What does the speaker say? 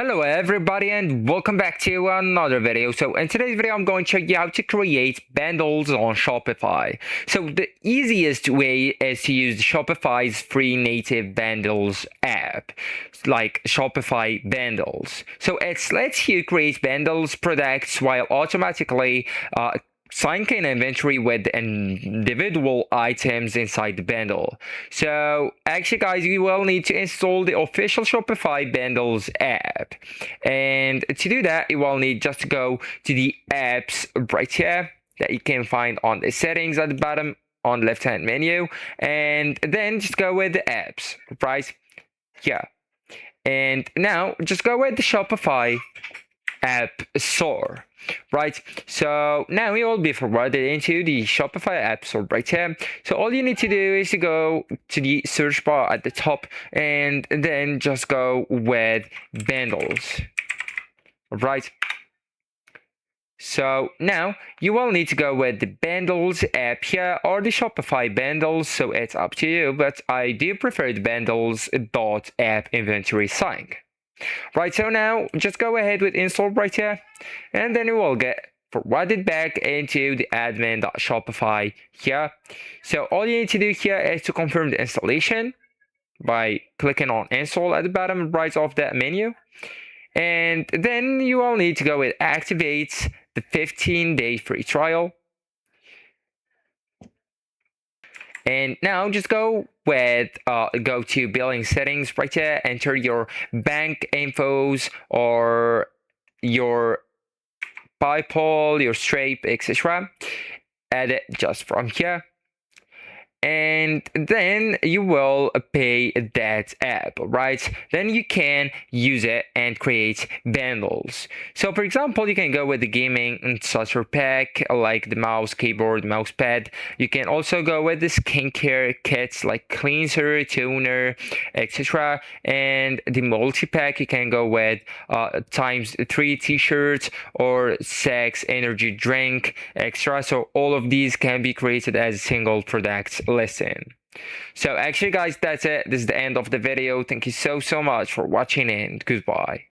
Hello everybody and welcome back to another video. So in today's video I'm going to show you how to create bundles on Shopify. So the easiest way is to use Shopify's free native bundles app, like Shopify bundles. So it lets you create bundles products while automatically syncing inventory with individual items inside the bundle. So actually guys, you will need to install the official Shopify bundles app, and to do that you will need just to go to the apps right here that you can find on the settings at the bottom on left hand menu, and then just go with the apps right here, and now just go with the Shopify app store, right? So now you will be forwarded into the Shopify app store right here. So all you need to do is to go to the search bar at the top and then just go with bundles, right? So now you will need to go with the bundles app here or the Shopify bundles, so it's up to you, but I do prefer the bundles.app inventory sync. Right, so now just go ahead with install right here, and then you will get forwarded back into the admin.shopify here. So all you need to do here is to confirm the installation by clicking on install at the bottom right of that menu, and then you will need to go with activate the 15-day free trial. And now just go to billing settings right here, enter your bank infos or your PayPal, your Stripe, etc. Add it just from here, and then you will pay that app, right? Then you can use it and create bundles. So for example, you can go with the gaming starter pack like the mouse, keyboard, mouse pad. You can also go with the skincare kits like cleanser, toner, etc. And the multi-pack, you can go with ×3 t-shirts or 6 energy drink extra. So all of these can be created as a single product listen. So actually guys, that's it. This is the end of the video. Thank you so much for watching and goodbye.